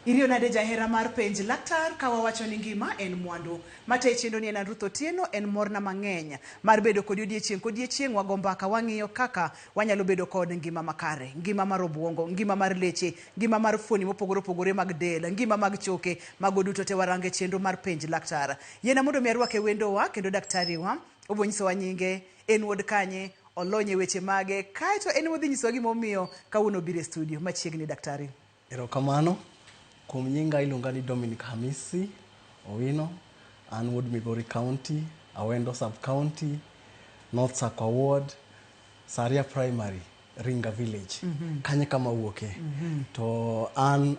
Irio nade jahera mar penj laktar kawa wacho ni ngima en mwandu. Mate chendo ni en Ruth Otieno en morna mang'eny mar bedo kod odiechieng' wago mbaka wang'iyo kaka wanyalo bedo kod ngima makare, ngima mar obwongo, ngima mar leche, ngima mar fuoni mopogore opogore mag del, ngima mag choke, mago duto te warange chendo mar penj laktar. Yena mondo mi arwake wendo wa kendo daktari wa obonyiso wa nyinge, en wuod kanye, olonye weche mage, kaito en wodhi nyiso gima omiyo kawuono bire studio machiegni daktari. Erokamano. Kuom nyinga iluonga ni Dominic Hamisi Owino, an wuod Migori County, Awendo Sub-County, North Sakwa Ward, Saria Primary, Ringa Village. Kanye kama wuoke. To an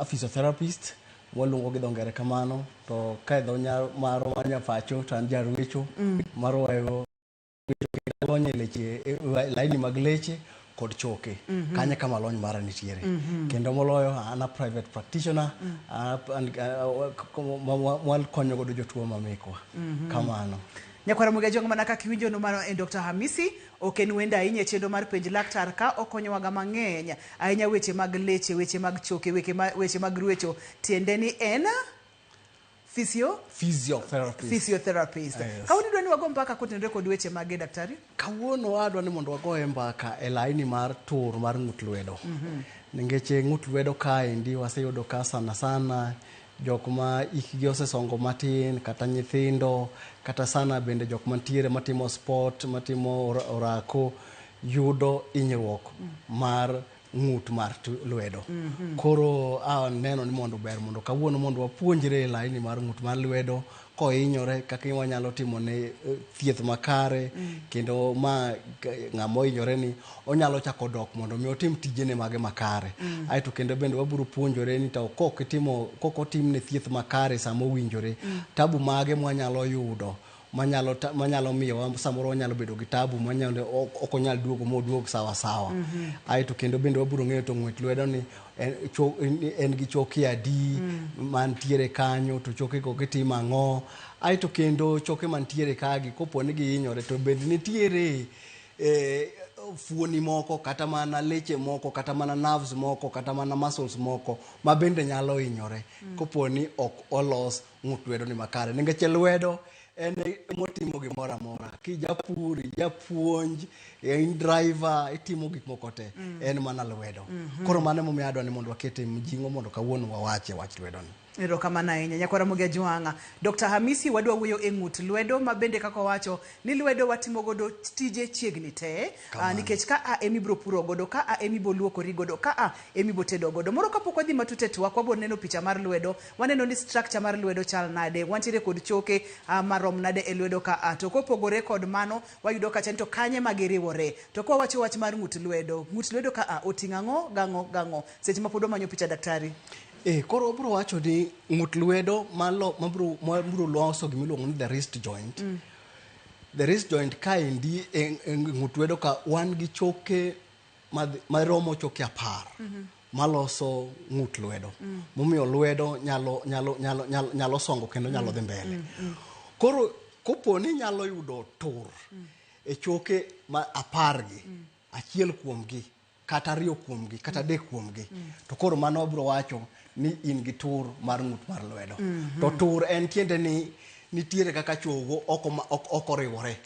physiotherapist, waluongo gi dho ngere kamano, to kae dho maro manya pacho, to an jarwecho, maro wayo lonye leche, laini mag leche, kod choke. Kanye kama lony mara nitiere. Kendo moloyo an a private practitioner, mwal konyo godo jotuo mamekwa. Kamano. Nyakwara muga jongo manaka kiwinjo no mano en Dr. Hamisi, oken wenda ahinya chendo mar penj laktar ka okonyo waga mang'eny ahinya weche mag leche, weche mag choke, weche mag rwecho, tiende ni en physiotherapist. Kawuono idwa ni wago mbaka kotenore kod weche mage daktari? Kawuono adwa ni mondo wagoe mbaka e laini mar tur mar ng'ut lwedo. Ningeche ng'ut lwedo kaendi waseyudo ka sana jok ma ikgi osesongo matin, kata nyithindo, kata sana bende jok mantiere matimo sport, matimo orako, yudo hinyruok mar ng'ut mar lwedo. Koro neno ni mondo ber mondo kawuono mondo wapuonjre laini mar ng'ut mar lwedo kohinyore kaka wanyalo timo ne thieth makare, kendo ma ng'amo hinyore ni onyalo chako dok mondo mi otim tijene mage makare. Aito kendo bende wabiro puonjore ni to kokotim ne thieth makare samo winjore, tabu mage mwanyalo yudo manyalo miyo samoro wanyalo bedo gi tabu manyalo okonyal duogo sawa. Aito kendo bende wabiro ng'eyo to ng'ut lwedo ni en gi choke adi mantiere kanyo, to choke go gitimo ang'o. Aito kendo choke mantiere kagi kopo ni gihinyore to bende nitiere fuoni moko, kata mana leche moko, kata mana nerves moko, kata mana muscles moko ma bende nyalo hinyore kopo ni ok olos ng'ut lwedo ni makare. Ningeche lwedo en motimo gimoro amora, kijapur, japuonj, in driver, itimo gik moko te, en mana lwedo. Koro mano momiyo adwa ni mondo wakete mjingo mondo kawuono wawache wach lwedo ni. Erokamano ahinya nyakwara muga jwanga. Dr. Hamisi wadwa wuoyo e ng'ut lwedo ma bende kako wacho ni lwedo watimo godo tije chiegni te, nikech ka emi bro puro godo, ka emi bo luokori godo, ka emi bo tedo godo. Moro kapok wadhi matut e twak wabo neno picha mar lwedo, waneno ni structure mar lwedo chal nade, wantiere kod choke marom nade e lwedo ka to kopogore kod mano wayudo ka to kanye magiriwore. To kwa wacho wach mar ng'ut lwedo ka oting'a ng'o gang'o seche ma pod manyo picha daktari. Koro bro wacho ni ng'ut lwedo mabro loso gimiluongo ni the wrist joint. The wrist joint kaendi ng'ut lwedo ka wan gi choke maromo choke 10 maloso ng'ut lwedo. Momiyo lwedo nyalo songo kendo nyalo dhi mbele. Koro kopo ni nyalo yudo tur e choke ma 10 gi, achiel kuomgi, kata 2 kuomgi, kata 3 kuomgi, to koro mano bro wacho ni in gi tur mar ng'ut mar lwedo. To tur en tiende ni nitiere kaka chogo oko riwore.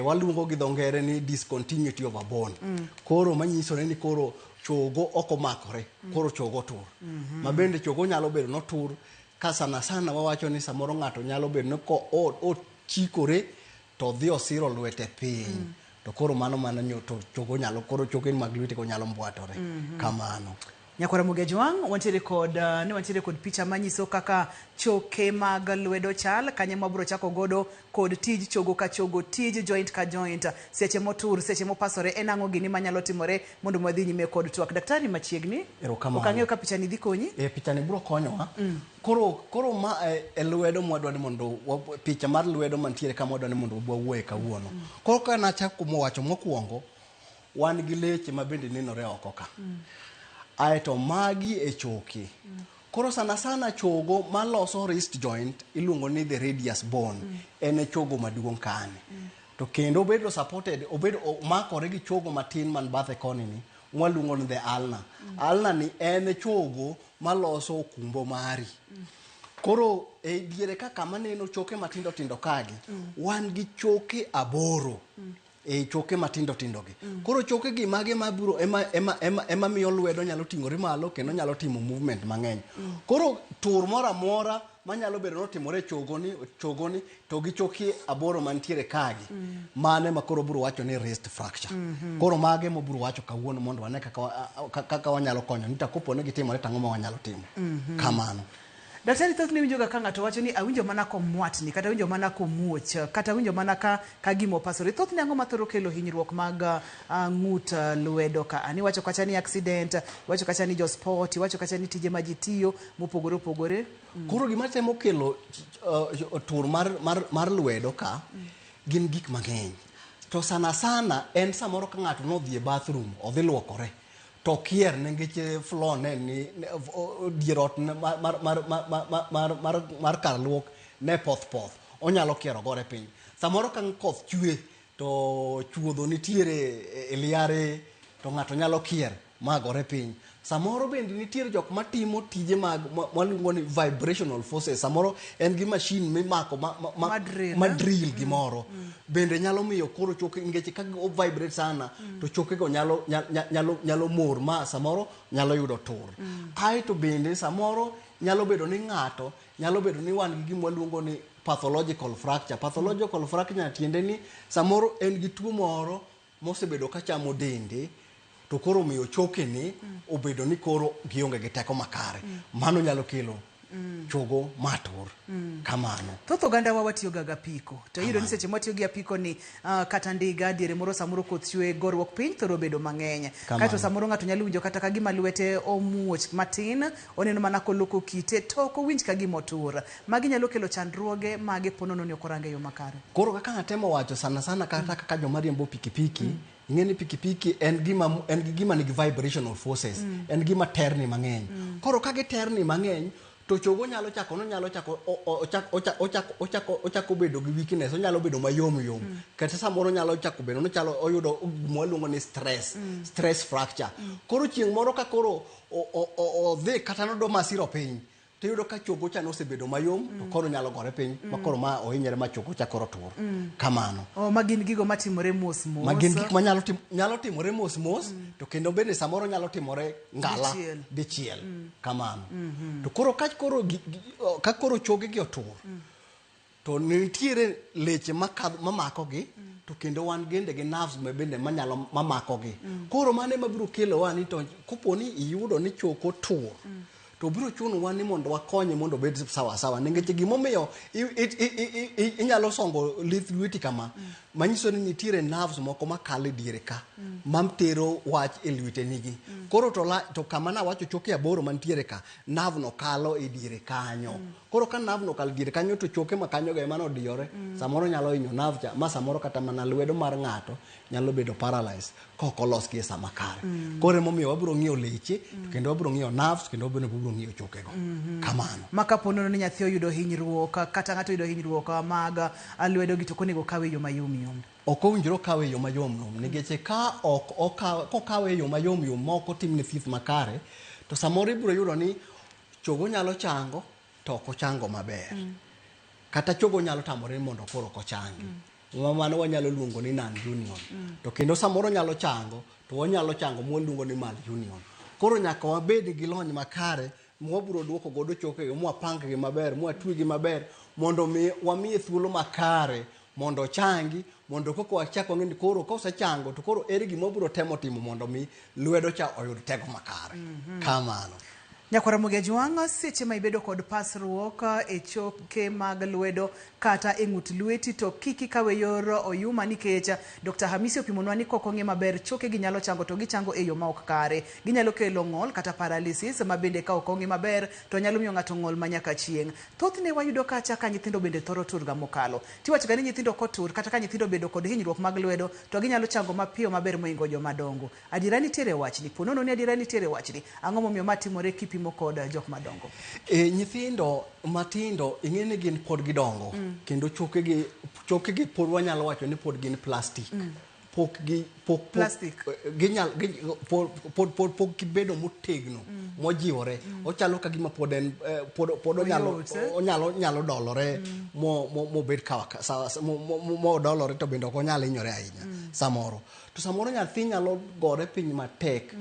Waluongo gi dho ngere ni discontinuity of a bone. Koro manyiso ni koro chogo oko makore, koro chogo tur. Ma bende chogo nyalo bedo no tur ka sana wawacho ni samoro ng'ato nyalo bedo no ko ochikore to dhi osiro lwete piny. To koro mano to chogo nyalo, koro choke mag lwete ko nyalo mbwatore. Kamano. Nyakwara muga jwang, wantiere kod picha manyiso kaka choke mag lwedo chal, kanye mabro chako godo kod tij chogo ka chogo, tij joint ka joint, seche motur, seche mopasore, en ang'o gini manyalo timore mondo mwadhi nyime kod twak. Daktari machiegni, okang'eyo ka picha ni dhi konyi? Picha ni bro konyowa. Koro ma lwedo mwadwa ni mondo picha mar lwedo mantiere kama mwadwa ni mondo wawuoye kawuono. Koro ka nachako wacho mokwongo, wan gi leche ma bende nenore oko ka. Aeto magi e choke. Koro sana chogo maloso wrist joint iluongo ni the radius bone. En e chogo maduong' kane. To kendo obedo supported, obedo makore gi chogo matin man bathe koni ni, waluongo ni the ulna. Ulna ni en e chogo maloso okumbo mari. Koro e diere ka kama neno choke matindo tindo kagi, wan gi choke aboro. E choke matindo tindo gi. Koro choke gi mage mabiro ema miyo lwedo nyalo ting'ore malo kendo nyalo timo movement mang'eny. Koro tur moro amora manyalo bedo notimore chogoni to gi choke aboro mantiere kagi. Mane ma koro biro wacho ni wrist fracture. Koro mage mo biro wacho kawuono mondo wane kaka wanyalo konyo. Nita kopo ne gitimore tang'o ma wanyalo timo. Kamano. Daktari, thothne winjoga ka ng'ato wacho ni awinjo mana komwatni, kata awinjo mana komuoch, kata awinjo mana ka gimo pasore. Thothne ang'o mathoro kelo hinyruok mag ng'ut lwedo ka? Ani wacho kacha ni accident, wacho kacha ni jo sport, wacho kacha ni tije ma ji tiyo mopogore opogore. Koro gima temo kelo tur mar lwedo ka gin gik mang'eny. To sana en samoro ka ng'ato nodhi e bathroom, odhi luokore. To kier nengeche floor ni dierot mar kar luok ne poth. Onyalo kiero gore piny. Samoro ka koth chue to chuodho nitiere e liare to ng'ato nyalo kier ma gore piny. Samoro bende nitiere jok matimo tije mag waluongo ni vibrational forces. Samoro en gi machine mimako madrill gimoro. Bende nyalo miyo koro choke ngeche ka o vibrate sana to choke go nyalo mor ma samoro nyalo yudo tur. Aito bende samoro nyalo bedo ni ng'ato nyalo bedo ni wan gi gima waluongo ni pathological fracture. Pathological fracture tiende ni samoro en gi tuo moro mosebedo ka chamo dende to koro miyo choke ni obedo ni koro gionge gi teko makare. Mano nyalo kelo chogo matur. Kamano. Thoth oganda wa watiyo ga apiko. To iyudo ni seche mawatiyo gi apiko ni kata ndiga diere moro samoro koth chwe gorruok piny thoro bedo mang'eny. Kato samoro ng'ato nyalo winjo kata ka gima lwete omuoch matin, oneno mana koloko kite to ok owinj ka gima otur. Magi nyalo kelo chandruoge mage ponono ni ok orange yo makare. Koro kaka natemo wacho sana kata kaka joma riembo pikipiki, ing'eni pikipiki en gima nigi vibrational forces, en gima terni mang'eny. Koro ka giterni mang'eny to chogo nyalo chako ochako bedo gi weakness, onyalo bedo mayom. Kata samoro nyalo chako bedo no chalo oyudo mwaluongo ni stress fracture. Koro chieng' moro ka koro odhi kata nodo masiro piny, to yudo ka chogo cha nosebedo mayom to koro nyalo gore piny ma koro ma ohinyere ma chogo cha koro tur. Kamano. Magin gigo matimore mos. Magin gik ma nyalo timore mos to kendo bende samoro nyalo timore ngala dichiel. Kamano. To koro ka koro choge gi otur, to nitiere leche mamako gi, to kendo wan gende gi nerves bende manyalo mamako gi. Koro mane mabiro kelo wa ni to koponi iyudo ni choko tur, to biro chuno wan ni mondo wakonye mondo bed sawa. Ningeche gimomiyo inyalo songo lith lweti kama, manyiso ni nitiere nerves moko makale diere ka, mamtero wach e lwete nigi. Koro to kama na wacho choke aboro mantiere ka, nerve no kalo e diere kanyo. Koro ka nerve no kalo diere kanyo to choke makanyo ga emano diore, samoro nyalo inyo nerve cha, ma samoro kata mana lwedo mar ng'ato nyalo bedo paralyzed kokolos gi sama kare. Koro emomiyo wabiro ng'iyo leche, kendo wabiro ng'iyo nerves, kendo wabiro ng'iyo choke go. Kamano. Makapono ni nyathi oyudo hinyruok kata ng'ato oyudo hinyruok mag lwedo gi to konego kawe yo mayom. Ok owinjore kawe yo mayom. Nikech ka okawe yo mayom moko timne thieth makare, to samoro ibiro yudo ni chogo nyalo chango to ok ochango maber. Kata chogo nyalo tamore mondo koro ok ochangi. Mano wanyalo luongo ni non-union. To kendo samoro nyalo chango to wanyalo chango mwaluongo ni mal-union. Koro nyaka wabed gi lony makare mwabiro duoko godo choke mwapang gi maber, mwatwe gi maber mondo wamiye thuolo makare mondo changi, mondo koko wachako ng'eni koro kosechango to koro ere gima wabiro temo timo mondo mi lwedo cha oyud teko makare. Kamano. Nyakwara Mogi Ajwang', seche ma ibedo kod pasruok e choke mag lwedo kata e ng'ut lweti to kiki kawe yor oyuma nikech Dr. Hamisi opimonwa ni koko ng'e maber choke gi nyalo chango to gichango e yo ma ok kare. Ginyalo kelo ng'ol kata paralysis ma bende ka ok ong'e maber to nyalo miyo ng'ato ng'ol manyaka chieng'. Thothne wayudo kacha ka nyithindo bende thoro turga mokalo. Tiwacho ga ni nyithindo kotur kata ka nyithindo bedo kod hinyruok mag lwedo to ginyalo chango mapiyo maber moingo joma dongo. Adiera nitiere wachni, ponono ni adiera nitiere wachni. Ang'o momiyo matimore kipimo kod jok madongo? Nyithindo matindo ing'eni gin pod gidongo, kendo choke gi pod wanyalo wacho ni pod gin plastic. plastic ginyal pod kibedo motegno mojiwore ochalo ka gima pod onyalo dolore mo bed ka mo dolore to bendo ko nyalo inyore ahinya samoro to samoro nyathi nyalo gore piny matek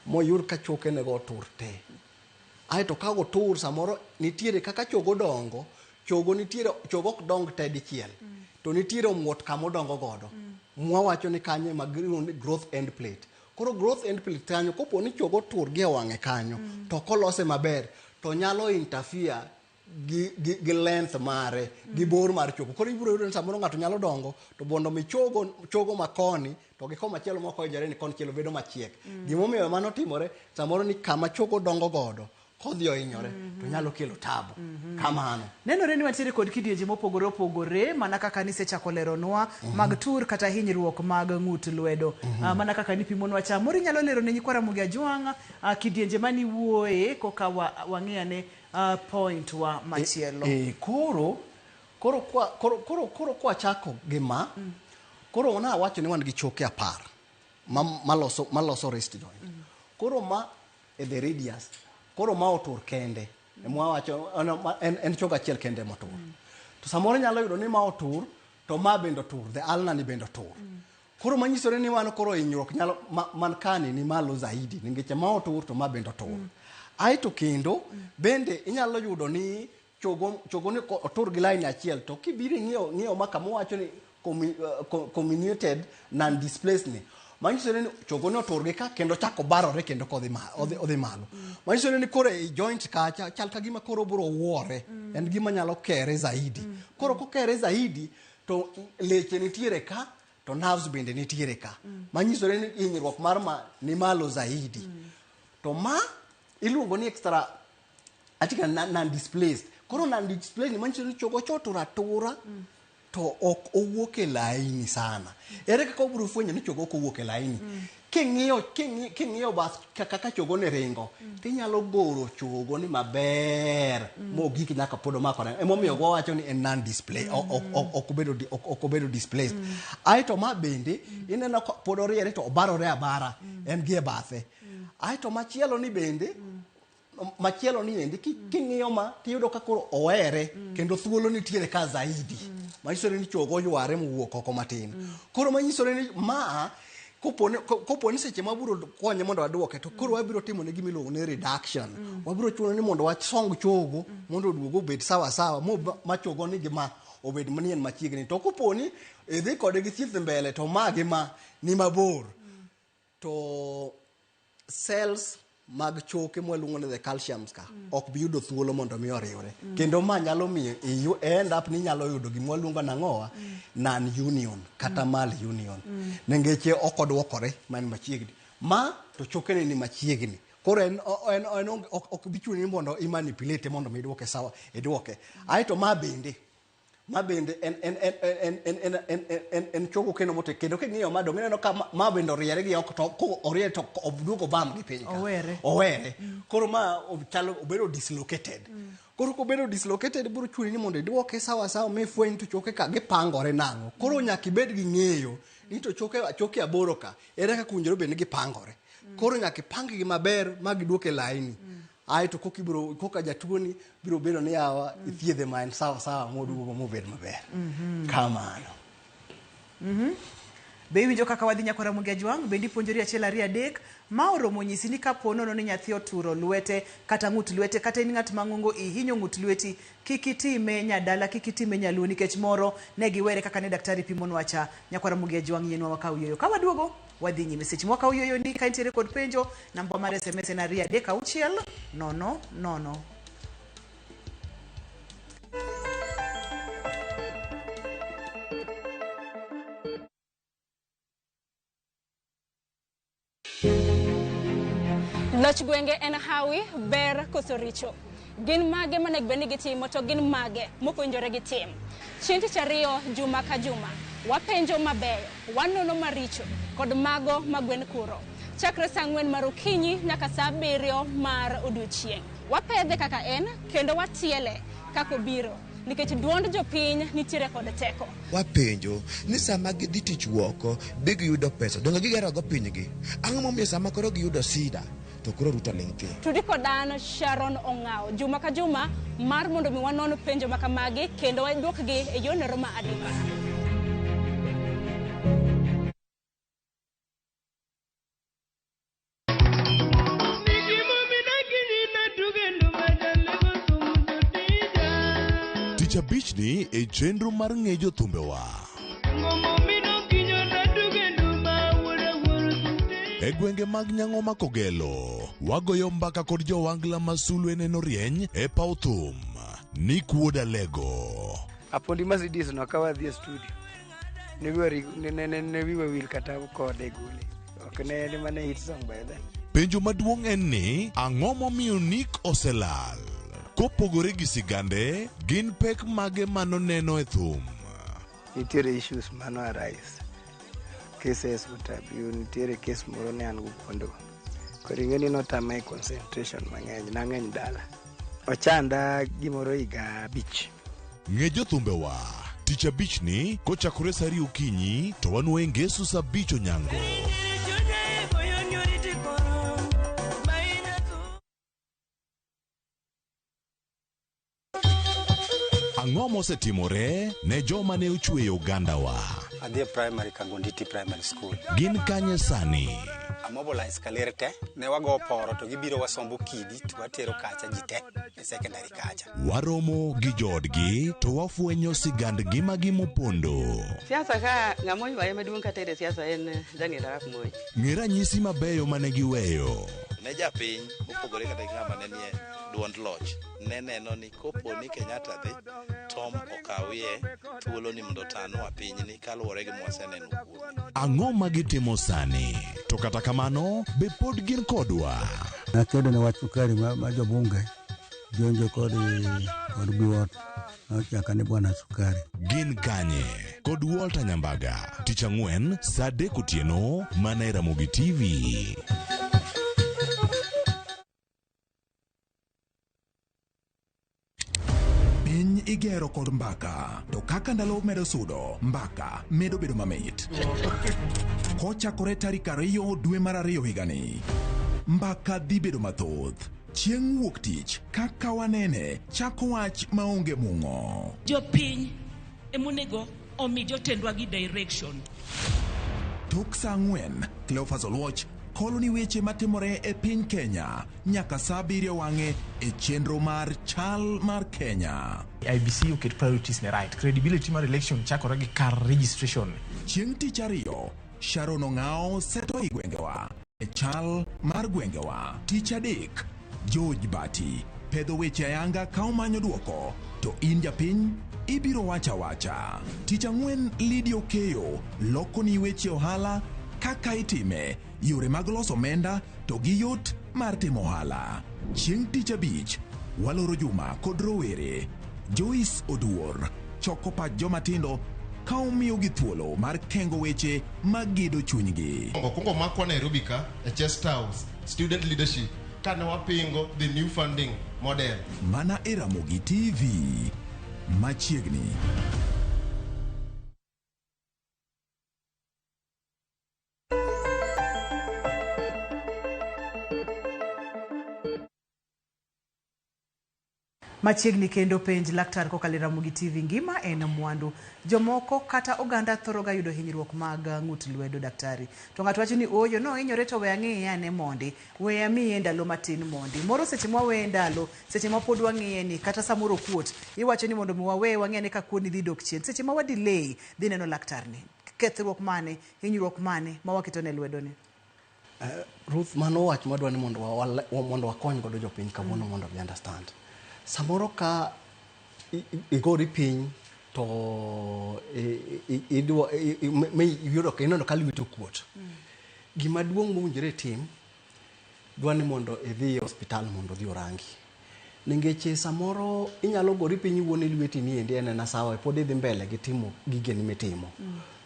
moyud ka choke ne go tur te ai to ka go tur samoro nitiere kaka chogo dongo chogo ok dong te dichiel to nitiere muot kama odongo godo mwawacho ni kanye growth end plate koro growth end plate kanyo kopo ni chogo tur gi wang'e kanyo to kolose maber to nyalo interfere gi length mare gi bor mar chogo koro ibiro yudo ni samoro ng'ato nyalo dongo to bondo mi chogo makoni to gi koma chielo moko ijore ni kon chielo bedo machiek gimomiyo mano timore samoro ni kama chogo dongo godo kodhi ohinyore to nyalo kelo tabu kamano nenore ni watiere kod kidienje mopogore opogore mana kaka nisechako leronwa mag tur kata hinyruok mag ng'ut lwedo mana kaka nipimonwa cha mori nyalo lero ne nyikwara mugi ajwang' kidienje mani wuoye koka wang'iyane point wa machielo koro kwa chako gima koro ona wacho ni wan gi choke apar maloso wrist joint koro ma e the radius koro ma otur kende mwawacho en chogo achiel kende motur to samoro nyalo yudo ni ma otur to ma bendo tur the alna ni bendo tur koro manyisore ni wan koro hinyruok nyalo man kani ni malo zaidi ningeche ma otur to ma bendo tur ai to kendo bende inyalo yudo ni chogo ni otur gi line achiel to kibiri ng'iyo maka mwawacho ni comminuted non displaced ni manyisore ni chogo ni otur gi ka kendo chako barore kendo kodhi malo manyisore ni koro e joint kacha chal ka gima koro biro wuore en gima nyalo kere zaidi koro kokere zaidi to leche nitiere ka to nerves bende nitiere ka manyisore ni hinyruok mar ma ni malo zaidi to ma iluongo ni extra atika non displaced koro non displaced ni manyisore ni chogo chotura tura to ok owuok e laini sana ere kaka obiro fwenyo ni chogo ok owuok e laini king'iyo bath kaka chogo ne ringo tinyalo goro chogo ni maber mogik nyaka pod omakore emomiyo wawacho ni en non display ok obedo displaced ai to ma bende ineno pod oriere to obarore abara en gi e bathe ai to machielo ni bende king'iyo ma tiyudo ka koro owere kendo thuolo nitiere ka zaidi manyisore ni chogo yware mowuok oko matin koro manyisore ni ma kopo ni seche mabiro konye mondo waduoke to koro wabiro timo ne gimiluongo ni reduction wabiro chuno ni mondo wasong chogo mondo oduogo obed sawa ma chogo ni gima obed manien machiegni to kopo ni idhi kode gi thieth mbele to ma gima ni mabor to cells mag choke mwaluongo ni the calciums ka ok bi yudo thuolo mondo mi oriwre kendo ma nyalo miyo end up ni nyalo yudo gima waluongo nang'owa non union kata mal union nengeche ok odwokore man machiegni ma to choke ni machiegni koro en ok bi chuni mondo imanipulate mondo mi duoke sawa duoke ai to ma bende en chogo kendo mote kendo king'iyo ma dong ineno ka ma bende oriere gi ok to oriere to obduogo bam gi piny ka owere koro ma chalo obedo dislocated koro kobedo dislocated biro chuni ni mondo iduoke sawa mi fweny to choke ka gipangore nang'o koro nyaka ibed gi ng'eyo ni to choke aboro ka ere kaka kunjoro bende gipangore koro nyaka ipang gi maber ma giduoke laini ai to koka jatuoni biro bedo ni yawa ithiedhe ma en sawa moduogo mobed maber kamano be iwinjo kaka wadhi nyakwara mugi ajwang' bendi puonjori achiel ariyo adek ma oromo nyisi ni kapo nono ni nyathi oturo lwete kata ng'ut lwete kata in ng'at mang'ongo ihinyo ng'ut lweti kik itime nyadala kik itime nyaluo nikech moro ne giwere kaka ne daktari pimonwa cha nyakwara mugi ajwang' yienwa wakaw yoyo ka waduogo wadhi nyime seche mwakaw yoyo ni ka intiere kod penjo namba mar SMS en 23600. Loch gwenge en hawi ber koso richo. Gin mage manek beni gitimo to gin mage mokonjore gitim. Chieng' chariyo juma ka juma wapenjo mabeyo wanono maricho kod mago magwen kuro. Chakre saa 4 mar okinyi nyaka saa 7 mar odiochieng'. Wapedhe kaka en kendo watiele kako biro. nikech duond jopiny nitiere kod teko. Wapenjo ni sama gidhi tich woko be giyudo pesa donge gigero go pinygi. Ang'o momiyo sama koro giyudo sida to koro Ruto ling'thi. Tudi kodan Sharon Ong'ao juma ka juma mar mondo mi wanon penjo makamagi kendo waduokgi e yor ma adiera. Tich abich ni e chenro mar ng'ejo thumbewa. E gwenge mag Nyang'oma Kogelo, wagoyo mbaka kod jowangla ma sulwe neno rieny e paw thum. Nick Wood Alego. Apondi Mercedes no kawa dhie studio. Ne wiwa wil kata kode gule. Ok ne mane hit song by then. Penjo maduong' en ni ang'o momiyo Nick oselal? Kopogore gi sigande, gin pek mage mano neno e thum. Nitiere issues mano arise. Cases utabiu, nitiere case moro ne an gupondo. Koro ing'eni notama concentration mang'eny, nang'eny dala. Ochanda gimoro higa abich. Ng'ejo thumbewa, tich abich ni kochakore saa 2 okinyi to wanuoye Ngeso saa 5 onyango. Ang'o mosetimore ne joma ne ochweyo ogandawa? Adhi primary Kagonditi Primary School. Gin kanye sani? Amobilize kalere te, ne wago poro to gibiro wasombo kidi to watero kacha jite e secondary kacha. Waromo gi jodgi to wafuenyo sigand ngimagi mopondo. Siasa ka ng'amo ywaye maduong' katere siasa en Daniel Arap Moi. Ng'e ranyisi mabeyo mane giweyo. Ne japiny mopogore kata ng'ama ne nie duond loch ne neno ni kopo ni Kenyatta dhi Tom okawie thuolo ni mondo tanwa pinyni kaluwore gi mwaseneno kuome. Ang'o ma gitimo sani? To kata kamano be pod gin kodwa. Nakedo ne wach sukari ma jobunge jonjo kod buot nochaka ne bwana sukari. Gin kanye kod Walter Nyambaga tich ang'wen saa 3 otieno mana e Ramogi TV. Piny igero kod mbaka, to kaka ndalo medo sudo, mbaka medo bedo mamit. Kochakore tarik 2 dwe mar 2 higani, mbaka dhi bedo mathoth. Chieng' wuok tich, kaka wanene, chako wach maonge mung'o. Jopiny emonego omi jotendwa gi direction. Tok saa 4, Cleophas Oluoch koloni weche matimore e piny Kenya nyaka saa 7 wang'e e chenro mar chal mar Kenya. IBC oket priorities ne right. Credibility mar election chakore gi kar registration. Chieng' tich 2, Sharon Ong'ao seto i gwengewa e chal mar gwengewa. Tich 3, George Bati pedho weche ayanga ka omanyo duoko, to in japiny ibiro wacha wacha. Tich 4, Lydia Okeyo loko ni weche ohala kaka itime, yore mag loso omenda to gi yot mar timo ohala. Chieng' tich 5, waloro Juma kod rowere. Joyce Oduor choko pach jomatindo ka omiyo gi thuolo mar kengo weche magido chunygi. Kungo makwa Nairobi ka e Chest House student leadership kane wapingo the new funding model. Mana e Ramogi TV machiegni. Machiegni kendo penj laktar kokalo Ramogi TV ngima en mwandu. Jomoko kata oganda thoroga yudo hinyruok mag ng'ut lwedo daktari. To ng'ato wacho ni oyo no hinyore to we ang'e ane mondi. We amiye ndalo matin mondi. Moro seche mwa we ndalo, seche mwa pod wang'iye ni kata samoro kuot. Iwacho ni mondo mi wawe wang'e ne ka kuoni dhi dok chien. Seche mwa delay dhi neno laktar ni. Kethruok mane, hinyruok mane ma waketo ne lwedo ni. Ruth mano wach madwa ni mondo wakony godo jopiny kawuono mondo we understand. Samoro ka igori piny to yudo ka inono ka lwito kuot. Gima duong' mowinjore tim dwa ni mondo idhi e hospital mondo dhi orangi. Ningeche samoro inyalo gori piny wuone lweti ni ende en na sawa pod idhi mbele gi timo gigeni mitimo.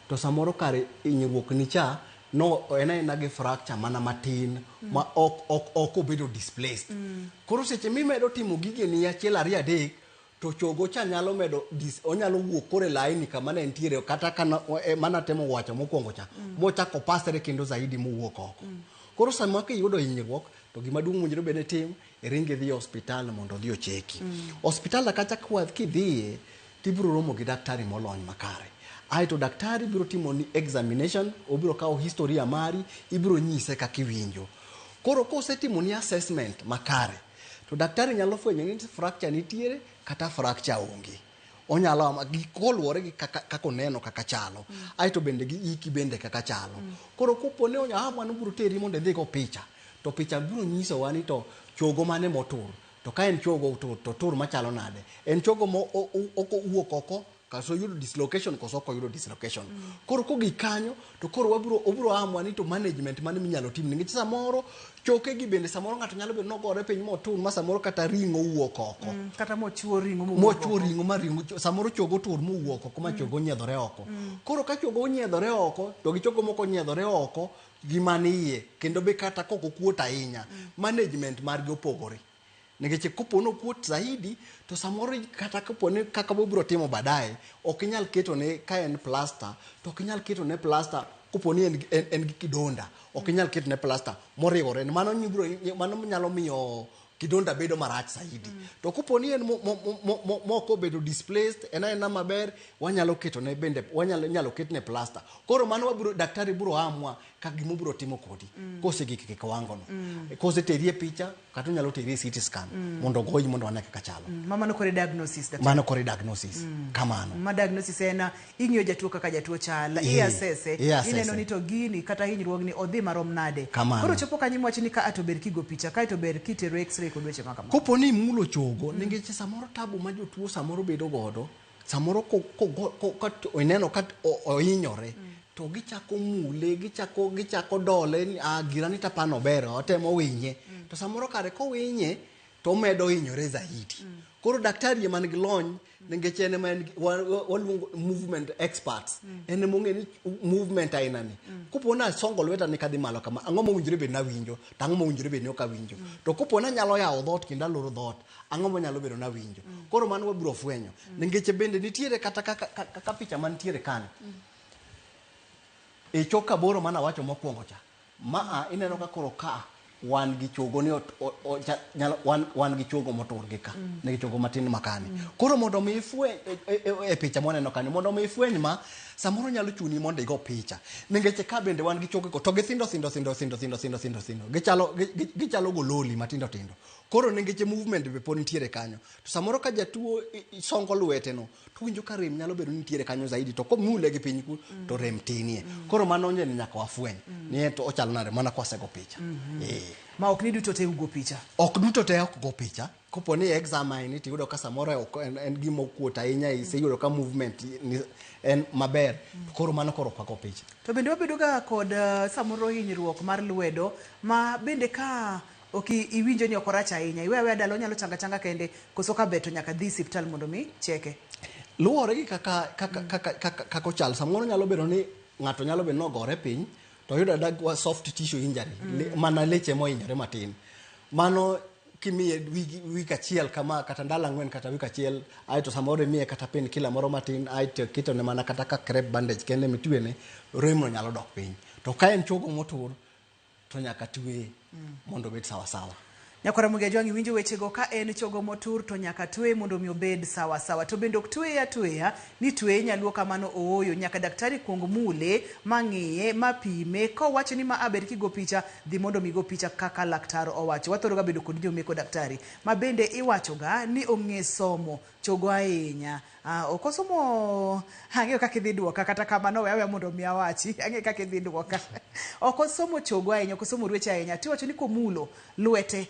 To samoro kare hinyruok ni cha no ena gi fracture mana matin ma ok obedo displaced. Koro seche mimedo timo gigeni achiel 2 3 to chogo cha nyalo medo onyalo wuok kore laini kama ne ntiere kata kana mana temo wacho mokwongo cha mochako pasre kendo zaidi mowuok oko. Koro sama kiyudo hinyruok to gima duong' mowinjore bed ni tim ringi dhi hospital mondo odhi ocheki. Hospital kacha kwath kidhiye tibiro romo gi daktari molony makare. Aito daktari biro timo ni examination, obiro kawo historia mari, ibiro nyise kaka iwinjo. Koro kosetimo ni assessment makare, to daktari nyalo fwenyo ni fracture nitiere kata fracture onge. Onyalo koluwore gi kaka oneno kaka chalo. Aito bende gi iki bende kaka chalo. Koro kopone mano biro teri mondo idhi go picha. To picha biro nyiso wani to chogo mane motur. To ka en chogo to tur machalo nade. En chogo wuok oko kaso yudo dislocation koso ko yudo dislocation. Koro kogi kanyo to koro obiro amwa ni to management mane minyalo tim nikech samoro choke gi bende samoro ng'ato nyalo bedo nogore piny motur ma samoro kata ringo wuok oko. Kata mochuo ringo ma ringo samoro chogo tur mowuok oko ma chogo nyiedhore oko. Koro ka chogo nyiedhore oko to gi chogo moko nyiedhore oko gimaniye kendo be kata koko kuot ahinya management margi opogore. Nikech kopono kuot zaidi to samoro kata kopone kaka bobro timo badaye ok inyal keto ne ka en plaster to ok inyal keto ne plaster koponi en gi kidonda ok inyal keto ne plaster moriwore mano nyalo miyo kidonda bedo marach zaidi. To koponi en moko bedo displaced ena maber wanyalo keto ne bende wanyalo keto ne plaster. Koro mano daktari biro amwa ka gimo biro timo kodi kosegik kiwango no. Koseterie picha kata nyalo terie CT scan mondo goyi mondo wane kaka chalo. Mano kore diagnosis daktari. Mano kore diagnosis. Kamano. Ma diagnosis ena ing'iyo jatuo kaka jatuo chala iasese ineno ni to gini kata hinyruogni odhi marom nade. Koro chopo kanyo mwachi ni ka ato ber kigo picha ka to ber kitero x-ray kod weche kaka mano. Koponi mulo chogo nikech samoro tabu ma jotuo samoro bedo godo samoro ko ineno ka ohinyore to gichako mule gichako dole girani tapano ber otemo winye to samoro kare ko winye to medo hinyore zaidi. Koro daktari man gi lony nikech en man waluongo movement experts en monge ni movement aina ni kopona songo lweta ni kadhi malo kama ang'o mowinjore bed na winjo tang'o mowinjore bed ni ok awinjo to kopona nyalo yawo dhot kendo aloro dhot ang'o monyalo bedo na winjo. Koro mano wabiro fwenyo nikech bende nitiere kata kaka picha mantiere kan e choka boro mana wacho mokwongo cha ineno ka koro ka wan gi chogo ni wan gi chogo motur gi ka ne chogo matin makani. Koro mondo mi ifwe e picha moneno kan mondo mi ifweny ma samoro nyalo chuni mondo igo picha nikech ka bende wan gi chogo to githindo gichalo gololi matindo tindo. Koro nikech movement be pon nitiere kanyo to samoro ka jatuo songo lwete no to winjo ka rem nyalo bedo nitiere kanyo zaidi to komule gi piny ku to rem tinie. Koro mano nje nyaka wafweny ni to ochalo nade mana kwasego picha. Ma ok ni duto te ugo picha. Ok duto te ok go picha. Koponi examine ti yudo ka samoro en gimo kuot ahinya iseyudo ka movement en maber. Koro mano koro kwa go picha. To bende wabedo ga kod samoro hinyruok mar lwedo ma bende ka iwinjo ni okoracha ahinya iwewe dalo nyalo changa kende koso ka beto nyaka dhi hospital mondo mi cheke. Luwore gi kaka ochal samoro nyalo bedo ni ng'ato nyalo bedo nogore piny to yudo dag soft tissue injury mana leche mohinyore matin. Mano kimiye wik achiel kama kata ndalo 4 kata wik achiel aito samoro miye kata pen kila moro matin aito kito ne mana kata ka crepe bandage kende mitwene remo nyalo dok piny. To ka en chogo motur to nyaka twe mondo bet sawa sawa. Nyakora Mugiajwangi winjo wechego ka en chogo motur to nyaka twe mondo mi obed sawa sawa. To bende ok tweya ni twe nyaluo kamano ooyo nyaka daktari kuong mule mang'iye mapime ko wacho ni ma aber kigo picha dhi mondo mi go picha kaka laktar owacho. Wathoro ga bedo kod jomeko daktari ma bende iwacho ga ni ong'e somo chogo ahinya. Okosomo ang'eyo kaka idhi duoka kata kamano wewe mondo mi awachi ang'eyo kaka idhi duoka. Okosomo chogo ahinya okosomo rweche ahinya tiwacho ni komulo lwete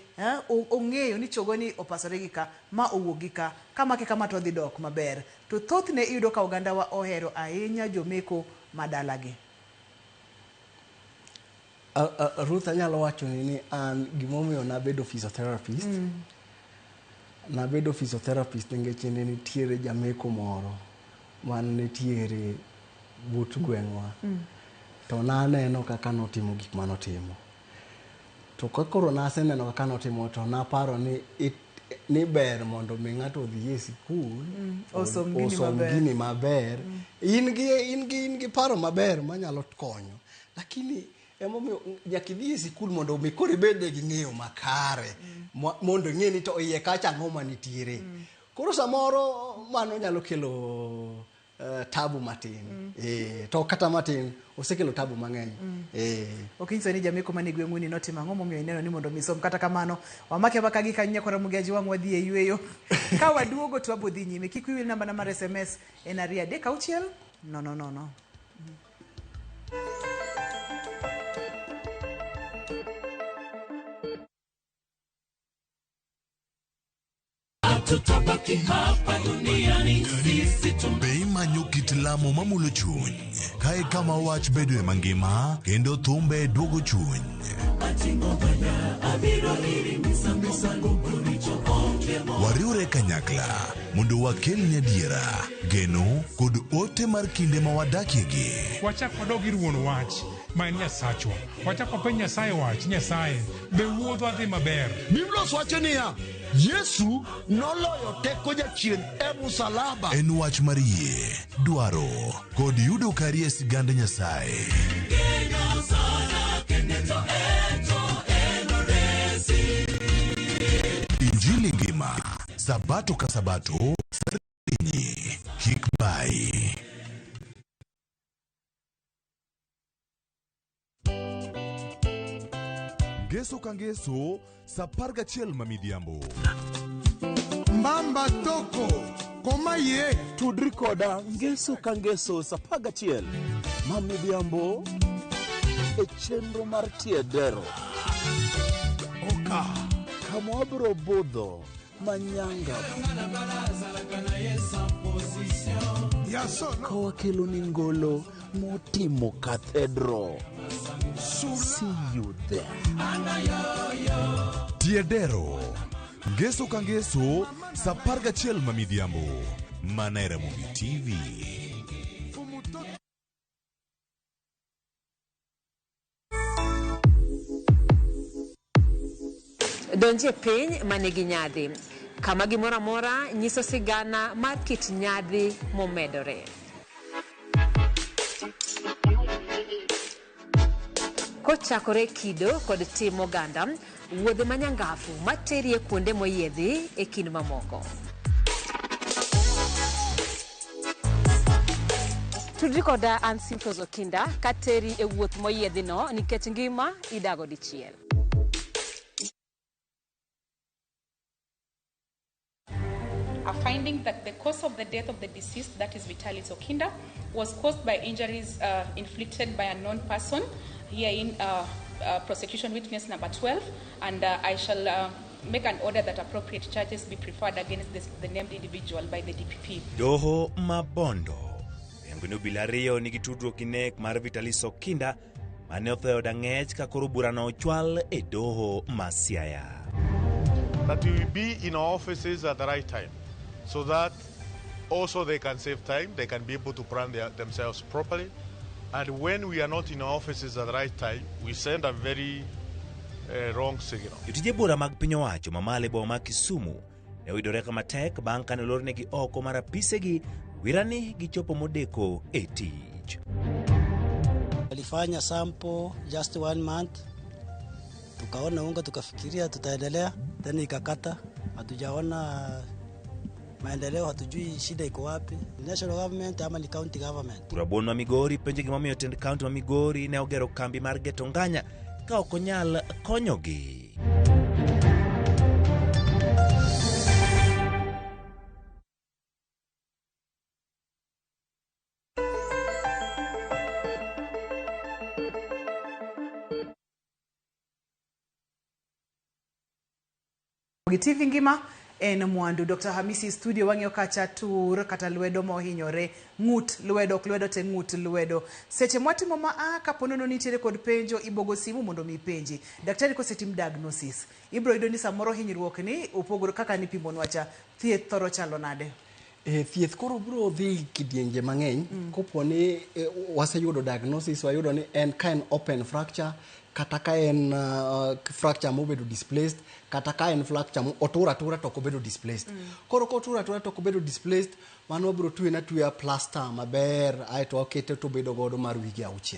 ong'eyo ni chogo ni opasore gi ka ma owuok gi ka kama ke kama to dhi dok maber. To thothne iyudo ka oganda wa ohero ahinya jomeko madalagi. Ruth anyalo wacho ni an gimomiyo nabedo physiotherapist. Nabedo physiotherapist nikech ne nitiere jameko moro man nitiere but gweng'wa to naneno kaka notimo gik manotimo. To kakoro naseneno kaka notimo to naparo ni ni ber mondo mi ng'ato odhi e sikul osom gini maber. In gi paro maber manyalo konyo, lakini emomiyo nyaka idhi e sikul mondo mi koro ibed gi ng'eyo makare mondo ing'e ni to iye kacha ang'o manitiere. Koro samoro mano nyalo kelo tabu matin. To kata matin osekelo tabu mang'eny. Okinyiso ni jameko mane gweng'uni notimo ang'o momiyo ineno ni mondo misom. Kata kamano wamake baka gi kanyo nyakora mugaji wang' wadhi e yueyo. Ka waduogo to wabodhi nyime. Kik wiwil namba na mar SMS en 3 6 Tutabaki hapa duniani sisi tumbe manyo kit lamo mamulo chuny kae kama wach bedo e mangima kendo thumbe duogo chuny wariure kanyakla mondo wakelni adiera geno kod ote mar kinde ma wadakiegi. Wachak wadog ir wuon wach ma en Nyasachwa. Wachak wapenj Nyasaye wach, Nyasaye be wuodhwa dhi maber. Biblia wacho niya, Yesu noloyo teko jachien e msalaba. En wach mar yie, dwaro kod yudo kari e sigand Nyasaye. Injili ngima, sabato ka sabato, sarinyi, kik bai. Ngeso ka ngeso, saparga chiel mamidhiambo. Mbamba toko, koma ye. Tudri koda ngeso ka ngeso sapaga chiel mamidhiambo e chenro mar tiedero. Oka, kama wabro budho manyanga. Kawa kelo ningolo motimo cathedral. See you there. Tiedero, ngeso ka ngeso, saparga chiel mamidhiambo. Mana Ramogi TV. Donje piny manigi nyadhi. Kama gimora mora nyiso sigana mar kit nyadhi momedore. Kochakore kido kod tim oganda, wuodhe manyangafu materie kuonde moyiedhi e kind mamoko. Tudri koda Ansinfos Okinda kateri e wuoth moyiedhi no nikech ngima idago dichiel. Are finding that the cause of the death of the deceased, that is Vitalis Okinda, was caused by injuries inflicted by a known person. Herein, prosecution witness number 12, and I shall make an order that appropriate charges be preferred against the named individual by the DPP. Doho Mabondo. Ngweno bilario nigi tudruok gi nek mar Vitalis Okinda mane otho dang'ech ka koro burano ochwal e doho ma Siaya. That we will be in our offices at the right time, so that also they can save time, they can be able to plan themselves properly. And when we are not in our offices at the right time, we send a very wrong signal. Jotije bura mag piny owacho mamale boma Kisumu ne oyudore kama tek bang' kane olornegi oko mar apisegi wirani gichopo modeko e tich. Walifanya sample just 1 month, tukaona unga, tukafikiria tutaendelea, then ikakata, hatujaona maendeleo, hatujui shida iko wapi, national government ama ni county government. Kurabon ma Migori penje gimomiyo tend county ma Migori ne ogero kambi mar geto nganya ka ok onyal konyogi. TV ngima en mwandu. Dr. Hamisi studio wang'yo kacha tur kata Lwedo mohinyore ng'ut Lwedo ok Lwedo te ng'ut Lwedo. Seche mwatimo ma kaponono nitiere kod penjo ibogo simu mondo mi penji. Daktari kosetim diagnosis ibro yudo ni samoro hinyruok ni opogore kaka ni pimonwa cha thieth thoro chalo nade. thieth koro bro dhi kidienje mang'eny kopo ni waseyudo diagnosis wayudo ni en ka en open fracture kata ka en fracture mobedo displaced kata ka en fracture otur atura to obedo displaced koro kotur atura to obedo displaced mano wabiro tuya plaster maber aeto wakete to bedo godo mar wige 6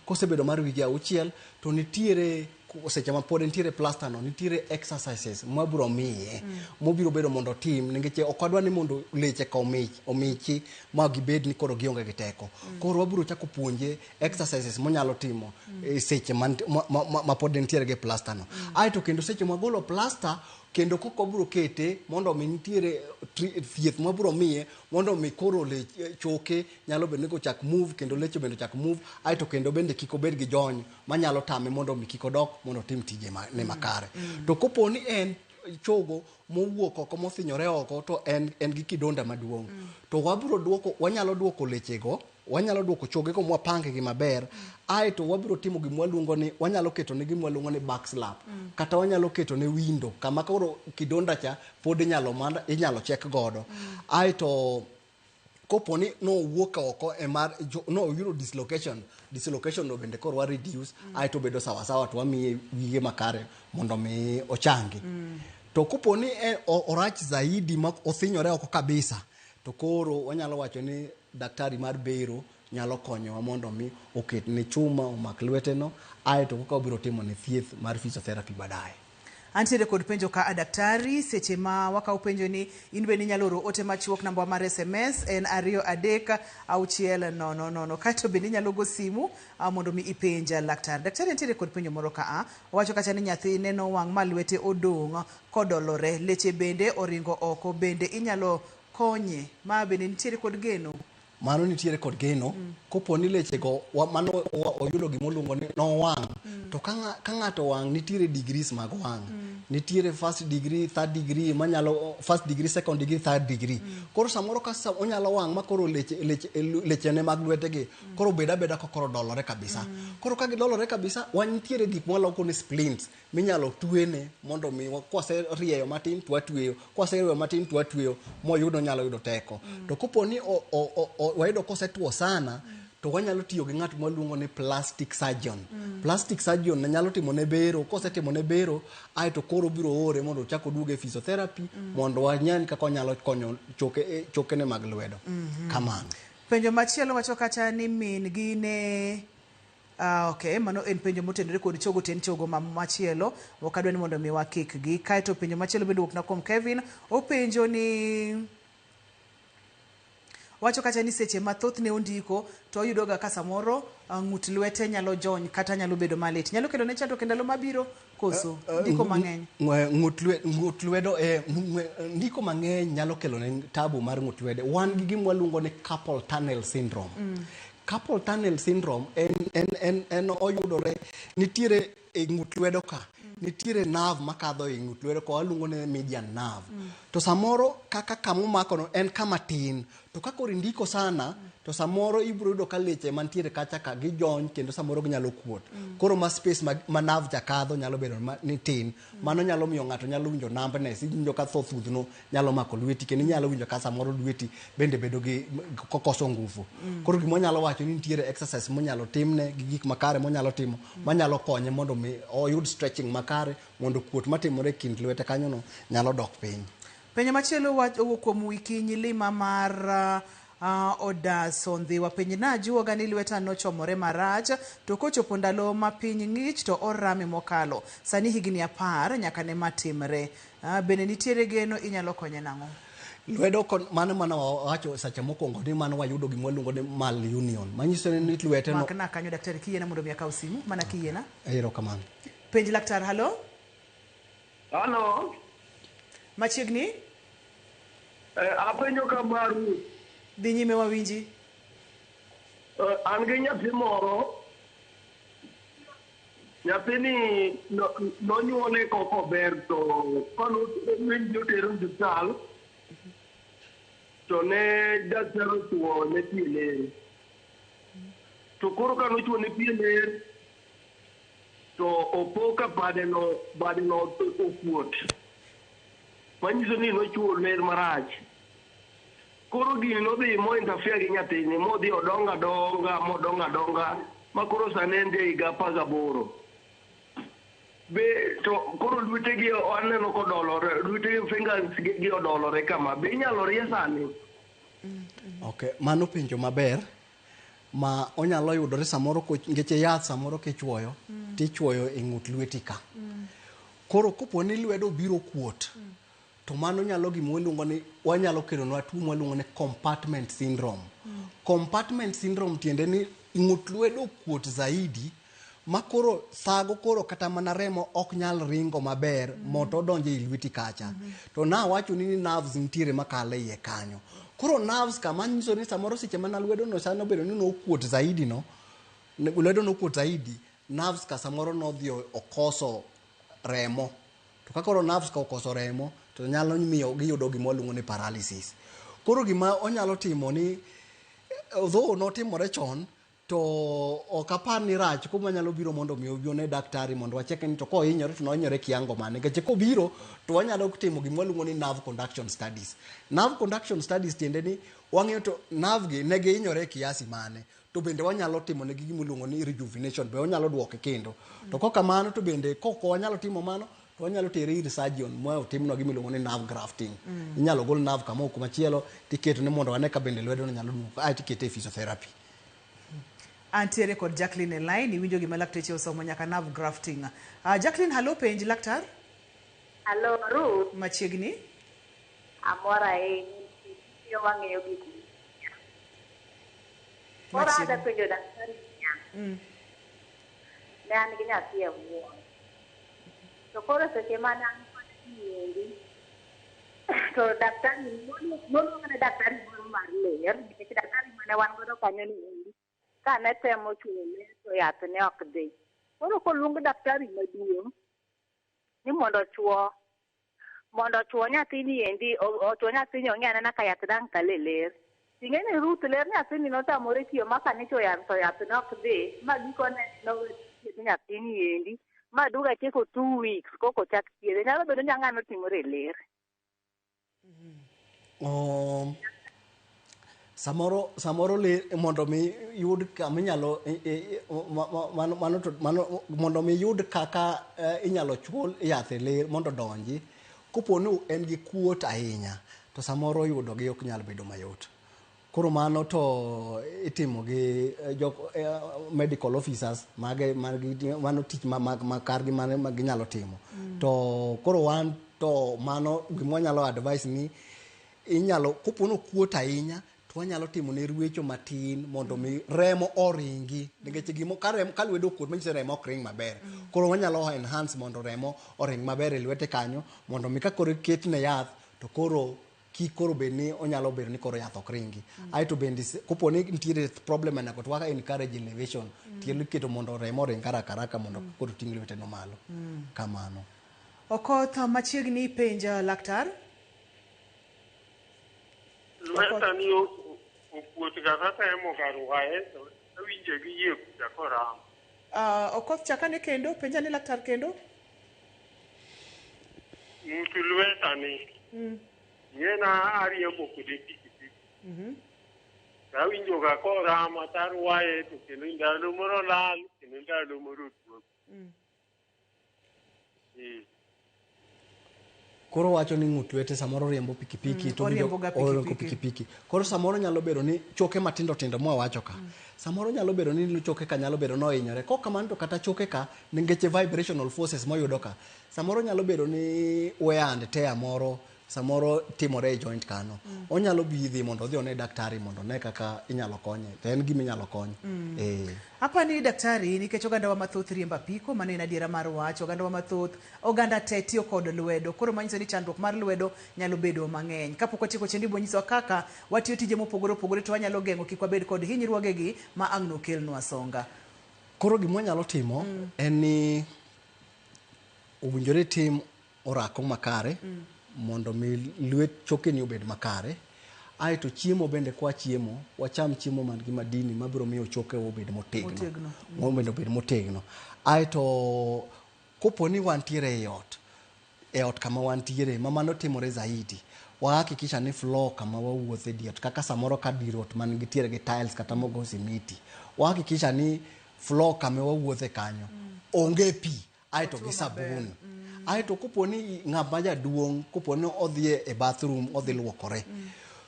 kosebedo mar wige 6 to nitiere seche ma pod nitiere plaster no nitiere exercises mwabiro miye mobiro bedo mondo tim nikech ok adwa ni mondo leche ka omichi ma gibed ni koro gionge gi teko koro wabiro chako puonje exercises monyalo timo seche ma pod nitiere gi plaster no aeto kendo seche ma golo plaster kendo koko biro kete mondo mi nitiere thieth ma biro miye mondo mi koro choke nyalo bedo ni ko chak move kendo leche bende chak move aeto kendo bende kiko bed gi jony manyalo tame mondo mi kiko dok mondo tim tije ne makare to kopo ni en chogo mowuok oko mothinyore oko to en gi kidonda maduong to wanyalo duoko lechego wanyalo duoko choge ko mwapange gi maber aeto wabiro timo gimwa luongo ni wanyalo keto ne gimwa luongo ni back slap kata wanyalo keto ne window kama koro kidonda cha pod inyalo check godo aeto kopo ni no wuok oko no yuro dislocation no bende koro wa reduce aeto bedo sawa to wamiye wige makare mondo mi ochangi to kopo ni orach zaidi ma othinyore oko kabisa to koro wanyalo wacho ni daktari mar bero nyalo konyowa mondo mi oket ne chuma omak lweteno aeto koka obiro timo ne thieth mar physiotherapy badaye. Antiere kod penjo ka daktari seche ma wakaw penjo ni in be nyalo oro ote machuok namba mar SMS en 23 kato be nyalo go simu mondo mi ipenja laktar. Daktari antiere kod penjo moro ka wacho kacha ni nyathi neno wang' malwete odong' kodolore leche bende oringo oko bende inyalo konye ma bende nitiere kod geno. Mano nitiere kod geno kopo ni lechego mano oyudo gimoluongo ni no wang' to ka ng'ato wang' nitiere degrees mag wang' nitiere first degree, third degree manyalo first degree, second degree, third degree koro samoro ka onyalo wang' ma koro leche ne mag lwetegi koro beda kokoro dolore kabisa koro ka gidolore kabisa nitiere gik mwaloko ni splints minyalo tuene mondo mi kwase rieyo matin to atweyo kwase rieyo matin to atweyo moyudo nyalo yudo teko to kopo ni wayudo kosetuo sana to wanyalo tiyo gi ng'at mwaluongo ni plastic surgeon plastic surgeon nyalo timo ne bero kosetimo ne bero aeto koro biro ore mondo chako duoge physiotherapy mondo wanyani kaka nyalo konyo choke ne mag lwedo kamano. Penjo machielo wacho kata ni min gi ne okay, mano en penjo motenore kod chogo chogo machielo okadwa ni mondo mi wakik gi kaeto penjo machielo bende wuok na kuom Kevin openjo ni wacho kacha ni seche mathoth ne ondiko to oyudo ga ka samoro ng'ut lwete nyalo jony kata nyalo bedo malit nyalo kelo ne chandruok ndalo mabiro koso ndiko mang'eny ng'ut lwedo ndiko mang'eny nyalo kelo ne tabu mar ng'ut lwedo wan gi gimwa luongo ni carpal tunnel syndrome carpal tunnel syndrome en oyudore nitiere e ng'ut lwedo ka nitiere nerve makadho e ng'ut lwedo ko waluongo ni median nerve to samoro kaka kamomako no en kama tin to ka koro indiko sana to samoro ibiro yudo ka leche mantiere kacha ka gijony kendo samoro ginyalo kuot koro ma space ma nerve jakadho nyalo bedo ni tin mano nyalo miyo ng'ato nyalo winjo numbness winjo ka thothudhno nyalo mako lweti kendo nyalo winjo ka samoro lweti bende bedo gi kokoso nguvu koro gimo nyalo wacho ni nitiere exercise monyalo timne gi gik makare monyalo timo manyalo konye mondo oyud stretching makare mondo kuot matimore kind lwete kanyono nyalo dok piny. Penjo machielo owuok kuom wiki nyilima mar Odasondhi wapenj na juoga ni lweta nochomore marach to kochopo ndalo ma piny ng'ich to orame mokalo sani higni 10 nyaka ne matimre bende nitiere geno inyalo konye nang'o? Lwedo mana wacho sacha mokongo ni mano wayudo gimwa luongo ni malunion manyiso ni lwete no makna kanyo daktari kiyiena mondo mi akaw simu mana kiyiena erokamano. Penj laktar. Halo machiegni apenjo kamaru dhi nyime wawinji. An gi nyathi moro nyathini nonyuole koko ber to kano tero osiptal to ne daktari otuo ne pien to koro kanochuo ne pien to opo ka badeno okuot manyiso ni nochuo ler marach koro gini nodhi mo interfere gi nyathini modhi odonga donga ma koro sani en higa 18 be to koro lwetegi aneno kodolore, lwetegi fingers gi odolore kama, be inyalo rie sani? Okay, mano penjo maber ma onyalo yudore samoro ngeche yath samoro kichwoyo tichwoyo e ng'ut lweti ka. Koro kopo ni lwedo biro kuot to mano nyalo gimo iluongo ni wanyalo kelonwa tuo mwaluongo ni compartment syndrome. Compartment syndrome tiende ni ng'ut lwedo kuot zaidi ma koro thago koro kata mana remo ok nyal ringo maber moto donje i lweti kacha. To na wacho ni nerves nitiere makale iye kanyo. Koro nerves kama nyiso ni samoro seche mana lwedo no sano bedo ni no kuot zaidi no, lwedo no kuot zaidi, nerves ka samoro no dhi okoso remo. To ka koro nerves ka okoso remo to nyalo miyo giyudo gima luongo ni paralysis. Koro gima onyalo timo ni though notimore chon to okapar ni rach kuma nyalo biro mondo mi obione daktari mondo wacheke ni to ko hinyore to nohinyore kiango mane. Nikech kobiro to wanyalo timo gima luongo ni nerve conduction studies. Nerve conduction studies tiende ni wang'eyo to nerve gi ne gihinyore kiasi mane. To bende wanyalo timo ne gima luongo ni rejuvenation, be wanyalo duoke kendo. To kok kamano to bende koko wanyalo timo mano to wanyalo tere ir surgeon mo timno gima luongo ni nerve grafting. Inyalo gol nerve kama kuma chielo tiketo ne mondo wane ka bende lwedo nyalo duogo. Ai tikete physiotherapy. Antiere kod Jacqueline e line, iwinjo gima lakteche osomo nyaka nerve grafting. Jacqueline, halo penj laktar. Halo Ruth. Machiegni. Amora yo wang'eyo gik. Ora ada penjo daktari. Ne an gi nyathi e wuon. To koro seche mana niendi. To daktari mono kana daktari mar ler, nikech daktari mane wan godo kanyo ni ka ne temo chume to yath ne ok dhi. Koro koluong daktari maduong' ni mondo chuo nyathini endi, ochuo nyathini ong'e anena ka yath dang' kale ler. Ting'e ni Ruth ler nyathini notamore tiyo ma kane chuo yath to yath ne ok dhi. Ma gikone notiyo nyathini endi. Ma duga tieko 2 weeks koko chak thiedhe. Nyalo bedo ni ang'ano timore ler. Samoro le mondo mi yud kama inyalo mondo mi yud kaka inyalo chwol yath e ler mondo donji kopo ni en gi kuot ahinya to samoro yudo gi ok nyal bedo mayot. Koro mano to itimo gi medical officers mano tich makargi mane ginyalo timo. To koro wan to mano gima nyalo advice ni inyalo kopo no kuot ahinya wanyalo timo ne ruecho matin mondo mi remo oringi. Nikech gimo ka lwedo kuot manyiso remo ok ring maber. Koro wanyalo enhance mondo remo oring maber e lwete kanyo mondo mi ka koro ketne yath to koro koro bedni onyalo bedo ni koro yath ok ringi. Aito bende kopo ni nitiere problem na kot waka encourage elevation tielo keto mondo remo oring karaka mondo koro ting' lwete no malo. Kamano. Okoth machiegni penja laktar. Lweta ni okuot kaka temo karuae to awinje gi yie kuja koram. Okoth chakane kendo penja ni laktar kendo. Mutu lweta ni. Nyena ariembo kode pikipiki. Awinjo ga koram ataruae to kendo ndalo moro lal kendo ndalo moro tuo. Koro wacho ni ng'ut lwete samoro riembo pikipiki to oriembo pikipiki. Koro samoro nyalo bedo ni choke matindo tindo mwa wacho ka. Samoro nyalo bedo ni choke ka nyalo bedo no hinyore. Kok kamano to kata choke ka ningeche vibrational forces moyudo ka. Samoro nyalo bedo ni wear and tear moro samoro timore e joint kano. Onyalo bidhi mondo odhi one daktari mondo ne kaka inyalo konye. To en gima inyalo konye. Hapa ni daktari nikech oganda wa mathoth riemba piko mane en adiera mar wach. Oganda wa mathoth oganda te tiyo kod lwedo. Koro manyiso ni chandruok mar lwedo nyalo bedo mang'eny. Kapok watieko chendi bonyiso kaka watiyo tije mopogore opogore to wanyalo geng'o kik wabed kod hinyruogegi ma ang' nokelnwa songa. Koro gima wanyalo timo en ni owinjore tim orako makare mondo mi lwet chokeni obed makare. Aito chiemo bende kwa chiemo wacham chiemo man gi madini mabiro miyo choke obed motegno. Obed motegno. Aito kopo ni wantiere e ot kama wantiere ma mano timore zaidi wahakikisha ni floor kama wawuothe diot kaka samoro ka dirot man gitiere gi tiles kata mogo simiti wahakikisha ni floor kama wawuothe kanyo onge pi aito gi sabun aito koponi ng'ama jaduong' koponi odhi e bathroom odhi luokore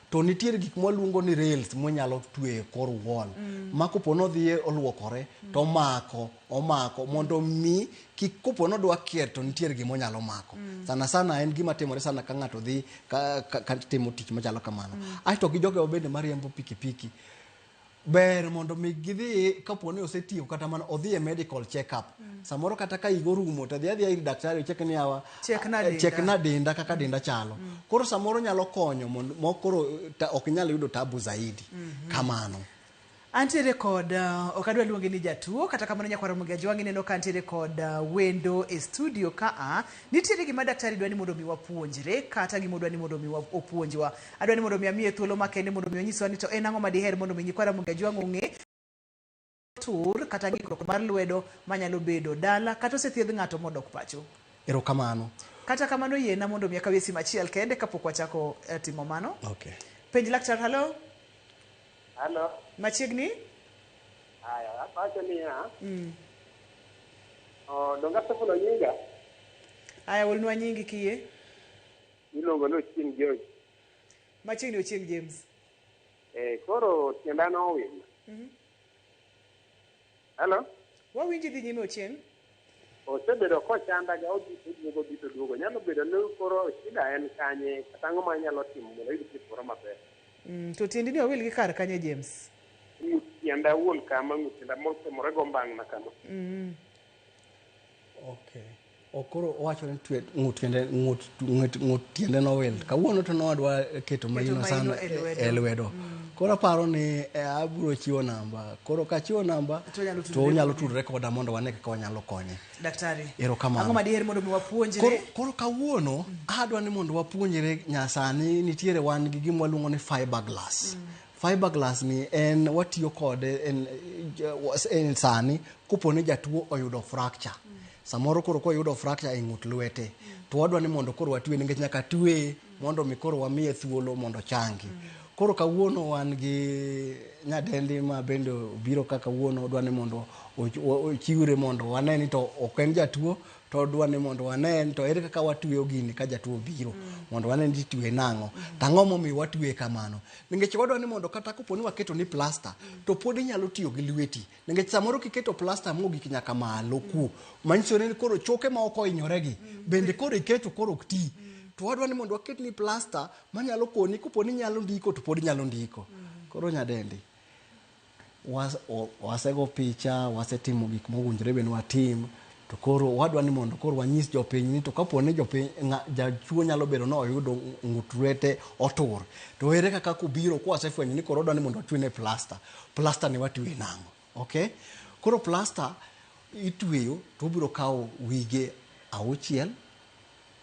to nitiere gik mwaluongo ni rails monyalo twe kor wall ma koponi odhi oluokore to omako mondo mi koponi odwa kier to nitiere gima onyalo mako sana en gima timore sana ka ng'ato dhi ka timo tich machalo kamano aito gi jogo bende mariembo pikipiki ber mondo mi gidhi kaponi osetiyo kata mana odhi e medical check up samoro kata ka igo rumo to dhi ir daktari chek ni awa check na denda kaka denda chalo koro samoro nyalo konyo mondo koro ok nyalo yudo tabu zaidi kamano antiere kod okadwa luonge ni jatuo kata kamano nyakwaro Mugia Jwang'i neno ka antiere kod wendo e studio ka nitiere gima daktari dwani mondo mi wapuonjre kata gima dwani mondo mi opuonjwa adwani mondo mi amiye thuolo makende mondo mi onyiswa ni to en ang'o madiher mondo mi nyakwaro Mugia Jwang'i ong'e tur kata ng'ikruok mar lwedo manyalo bedo dala kata osethiedh ng'ato modok pacho erokamano kata kamano yiena mondo mi akawie simu achiel kende kapok wachako timo mano penj laktar halo machiegni haya apacho niya donga sefulo nyinga haya wolnwa nyingi kiye iluongo ni Ochieng George machiegni Ochieng James koro tienda nowil halo wawinji dhi nyime Ochieng osebedo kochandaga odhi to duogo nyalo bedo ni koro shida en kanye kata ang'o ma nyalo timo mondo oyud thieth moro maber to tiendi ni owil gi kar kanye James tienda wuon kama tienda mosemore go mbang' na kama okoro owacho ni ng'ut tiende nowil kawuono to nowadwa keto maino sana e lwedo koro aparo ni abiro chiwo namba koro ka chiwo namba to onyalo tudre koda mondo wane kaka wanyalo konye daktari erokamano ang'o madiher mondo mi wapuonjre koro kawuono adwa ni mondo wapuonjre nyasani nitiere wan gi gima waluongo ni fiberglass fiberglass ni en watiyo kode en sani koponi jatuo oyudo fracture samoro koro koyudo fracture e ng'ut lwete to wadwa ni mondo koro watwe nikech nyaka twe mondo mi koro wamiye thuolo mondo changi koro kawuono wan gi nyadendi ma bende biro ka kawuono odwa ni mondo ochiwre mondo wane ni to ok en jatuo to odwa ni mondo wane to ere kaka watweyo gini ka jatuo biro mondo wane ni twe nang'o tang'o momiyo watwe kamano nikech wadwa ni mondo kata koponi waketo ni plaster to pod inyalo tiyo gi lweti nikech samoro kiketo plaster mogik nyaka malo ku manyiso ni koro choke ma ok ohinyoregi bende koro iketo koro ok ti to wadwa ni mondo waket ni plaster manyalo koni koponi nyalo ndiko to pod nyalo ndiko koro nyadendi wasego picha wasetimo gik mowinjore bende watim to koro wadwa ni mondo koro wanyis jopiny ni to kaponi jopiny jachuo nyalo bedo no oyudo ng'ut lwete otur to ere kaka kubiro kwa wasefwenyo ni koro wadwa ni mondo watwe ne plaster ni watwe nang'o koro plaster itweyo to obiro kawo wige 6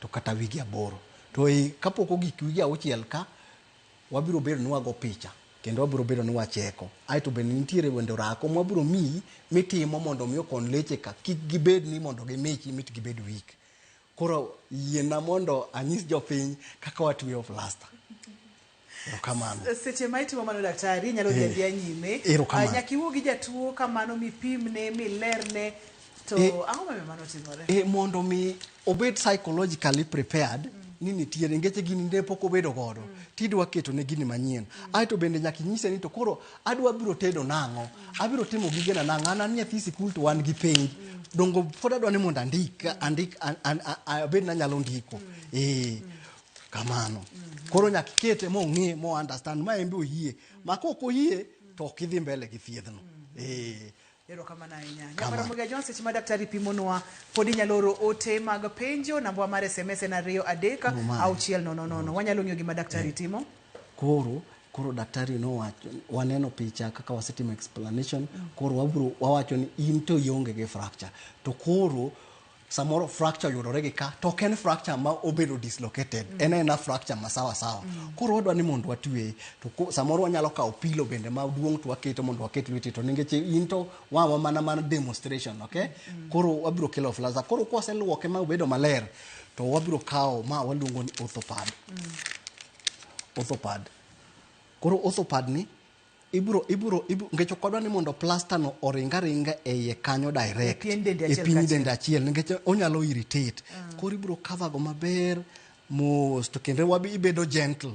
to kata wige 8 to kapok ogik wige 6 ka wabiro bedo ni wago picha kendo wabiro bedo ni wacheko aito bende nitiere wendo rako mwabiro mitimo mondo mi okon leche ka kik gibed ni mondo gimechi mit gibed weak koro yiena mondo anyis jopiny kaka watweyo plaster erokamano seche ma itimo mano daktari nyalo dhi nyime nyaka iwuo gi jatuo kamano mipimne milerne to ang'o ma mano timore mondo mi obed psychologically prepared ni nitiere ngeche gini nde pok obedo godo tidwa keto ne gini manyien aito bende nyaka nyise ni to koro adwa biro tedo nang'o abiro timo gige na nang'o an nyathi sikul to wan gi penj dongo pod adwa ni mondo andik abed na nyalo ndiko kamano koro nyaka kete mong'e mo understand ma embe oyie ma kok oyie to ok idhi mbele gi thiedhno erokamano ahinya nyakwaro Mugia Jwang'i seche ma daktari pimonwa pod inyalo oro ote mag penjo namba mar SMS en 23600 wanyalo ng'iyo gima daktari timo koro daktari nowacho waneno picha kaka wasetimo explanation koro wawacho ni in to ionge gi fracture to koro samoro fracture yudore gi ka to ken fracture ma obedo dislocated ena fracture ma sawa koro wadwa ni mondo watwe to samoro wanyalo kawo pilo bende ma duong' to waketo mondo waket lweti to ningeche in to mana demonstration koro wabiro kelo plaster koro kwaseluoke ma obedo maler to wabiro kawo ma waluongo ni orthopad orthopad. Koro orthopad ni ibro ngech kodwa ni mondo plaster no oringa e iye kanyo direct e piny dende achiel ngech onyalo irritate. Koro ibro cover go maber mos to kendo ibedo gentle.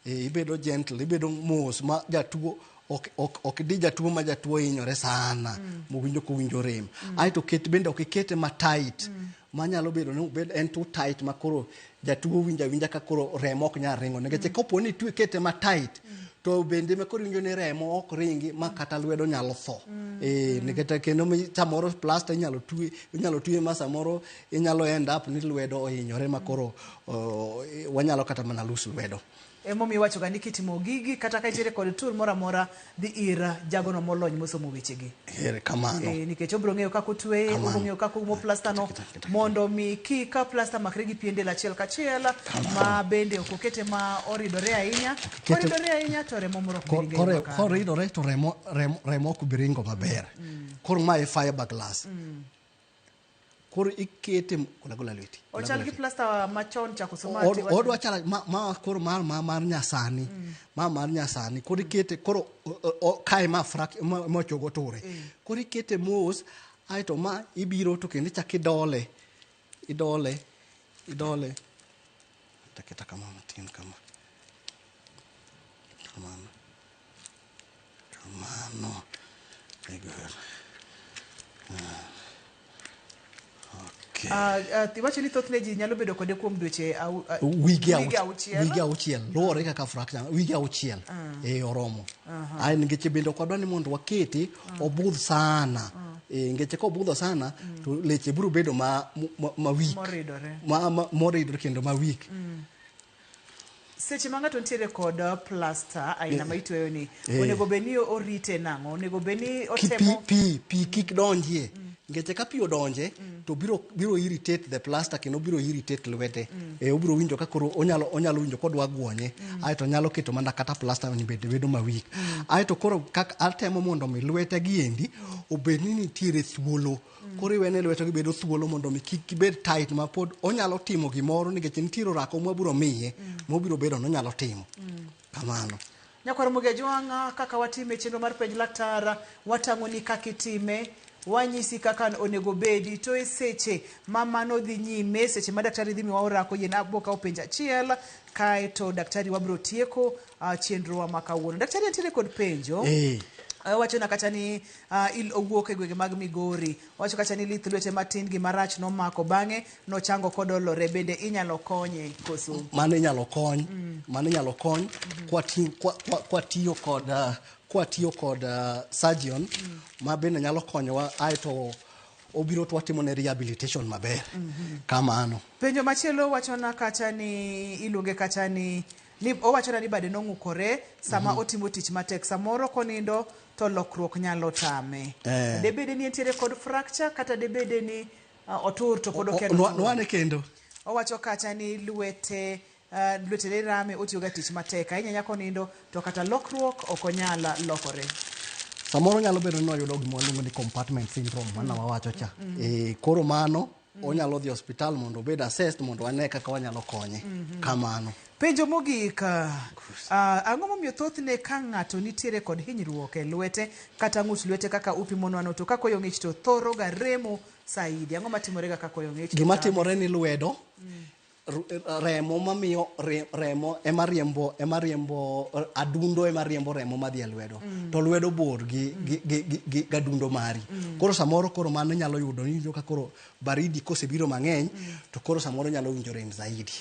Ibedo gentle, ibedo mos ma jatuo ok di jatuo ma jatuo hinyore sana mowinjo kowinjo rem. Aito bende ok ikete ma tight manyalo bedo ni en too tight ma koro jatuo winja ka koro remo ok nyal ringo. Nikech kopo ni tu ikete ma tight to bende ma koro winjo ni remo ok ringi ma kata lwedo nyalo tho. Nikech kendo samoro plaster inyalo tue ma samoro inyalo end up ni lwedo ohinyore ma koro wanyalo kata mana lose lwedo. Momi wacho ga ni kitimo gigi kata ka itiere kod tool mora mora dhi ir jagono molony mosomo weche gi. Kamano. Nikech obro ng'eyo kako twe, obro ng'eyo kako umo plaster no mondo mi ka plaster makre gi piende achiel kachiel ma bende ok okete ma oridore ahinya. Oridore ahinya to remo moro koridore to remo ok biringo maber. Koro ma e fiberglass. Koro ikete gola lweti. Ochal gi plaster machon chako somati. Odwa chala ma koro mar nyasani. Mar nyasani. Koro ikete koro kai ma chogo tore. Koro ikete mos aito ma ibiro to kendo chak idole. Taketa kama matin kama. Kamano. Tiwacho ni thothne ji nyalo bedo kode kuom dweche wigi auchiel luwore kaka fracture wigi auchiel oromo. Ai nikech bende kodwa ni mondo waketi obudh sana. Nikech ka obudho sana to leche biro bedo ma weak moridore kendo ma weak. Seche ma ng'ato nitiere kod plaster aina ma itweyo ni onego beni orite nang'o, onego beni otemo pi kik donjie. Ngech ka pi odonje to biro irritate the plaster kendo biro irritate lwete. Obiro winjo ka koro onyalo winjo kodwa gwonye. Aito nyalo keto mana kata plaster ni bedo ma weak. Aito koro kaka atemo mondo mi lwete gi endi obed ni nitiere thuolo. Koro iwene lwete gi bedo thuolo mondo mi kik bed tight ma pod onyalo timo gimoro nikech nitiere rako ma biro miye mobiro bedo no nyalo timo. Kamano. Nyakwaro Mugejwang' kaka watime chenro mar penj laktar watang'o ni kaka itime wanyisi kaka onego bedi to e seche ma mano dhi nyime seche ma daktari dhi miwa orako yien aboka openja achiel kae to daktari wabro tieko chenro wa makawuono. Daktari nitiere kod penjo. Wacho na kata ni owuok e gwenge mag Migori. Wacho kata ni lith lwete matin gi marach no mako bang'e no chango kodolore bende inyalo konye koso. Mano inyalo kony. Kwatiyo kod surgeon ma bende nyalo konyowa aito obiro twatimo ne rehabilitation maber. Kamano. Penjo machielo wacho na kata ni iluonge kata ni owacho na ni bade nong'ukore sama otimo tich matek samoro konindo to lokruok nyalo tame. Debede ni entiere kod fracture kata debede ni otur to pod okeno. Nwane kendo. Owacho kata ni lwete rame otiyo ga tich matek ahinya nyako nindo to kata lokruok ok onyala lokore. Samoro nyalo bedo ni oyudo gima waluongo ni compartment syndrome mana wawacho cha. Koro mano onyalo dhi hospital mondo obed assessed mondo wane kaka wanyalo konye. Kamano. Penjo mogik ang'o momiyo thothne ka ng'ato nitiere kod hinyruok e lwete kata ng'ut lwete kaka upimonwano to ka koyo ng'ich to thoro ga remo saidi. Ang'o matimore ga ka koyo ng'ich? Gima timore ni lwedo remo mamiyo remo ema riembo adundo ema riembo remo madhi e lwedo. To lwedo bor gi adundo mari. Koro samoro koro mano nyalo yudo ni ka koro baridi kosebiro mang'eny to koro samoro nyalo winjo rem zaidi.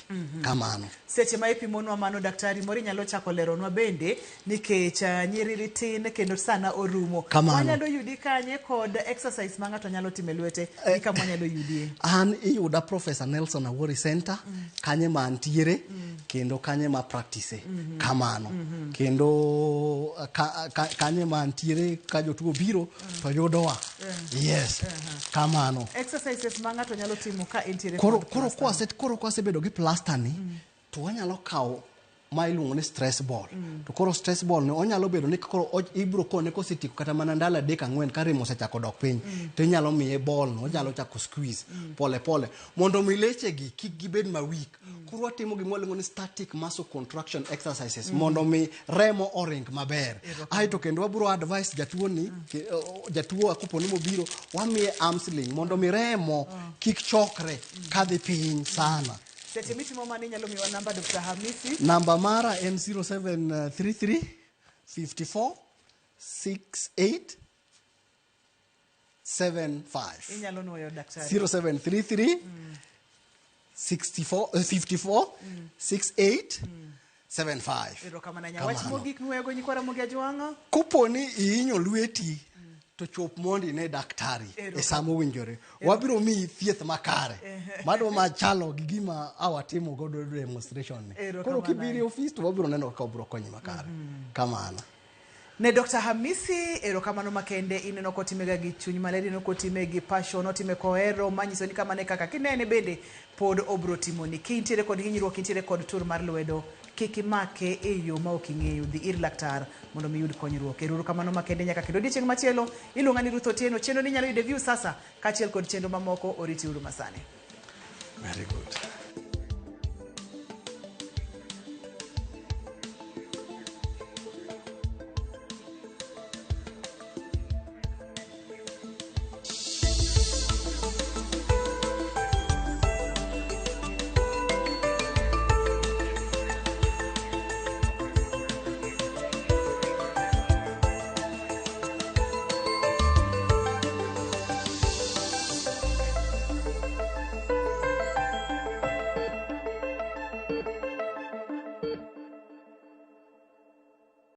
Kamano. Seche ma ipimonwa mano daktari mori nyalo chako leronwa bende nikech nyiriri tin kendo sana orumo. Wanyalo yudi kanye kod exercise ma ng'ato nyalo timo e lwete kama wanyalo yudie? An iyuda Professor Nelson Awori Center kanye ma antiere kendo kanye ma practice. Kamano. Kendo kanye ma antiere ka jotuo biro to yudowa. Yes. Kamano. Exercises ma ng'ato nyalo timo ka entiere koro kwase bedo gi plaster ni to wanyalo kawo ma iluongo ni stress ball. To koro stress ball ne onyalo bedo ni koro ibro kone kosetieko kata mana ndalo 3-4 ka remo osechako dok piny to inyalo miye ball no onyalo chako squeeze pole pole mondo mi lechegi kik gibed ma weak. Koro watimo gima waluongo ni static muscle contraction exercises mondo mi remo oring maber. Aito kendo wabro advise jatuo ni jatuo kapo ni mobiro wamiye arm sling mondo mi remo kik chokre kadhi piny sana. Seche mitimo mani nyalo miwa namba Dr. Hamisi. Namba mara en 0733 54 68 75. Inyalo nuoyo daktari. 0733 54 68 75. Erokamano nya wach mogik nuoyo nyikwara mogi ajwang'o. Kuponi ihinyo lweti to chop mondi ne daktari e samo winjore wabiro mi thieth makare mado machalo gi gima awatimo godo demonstration koro kibiri office to wabiro neno ka obro konyi makare kamano ne Dr. Hamisi erokamano makende ineno kotimega gi chuny maler ineno kotime gi passion otime kohero manyiso ni kamane kaka kinene bende pod obro timoni kintiere kod hinyruok kintiere kod tur mar lwedo kik imake e yo ma ok ing'eyo dhi ir laktar mondo mi yud konyruok. Erokamano makende nyaka kendo odiechieng' machielo iluonga ni Ruth Otieno chenro ni nyalo yude view sasa kaachiel kod chenro mamoko oriti uru masani. Very good.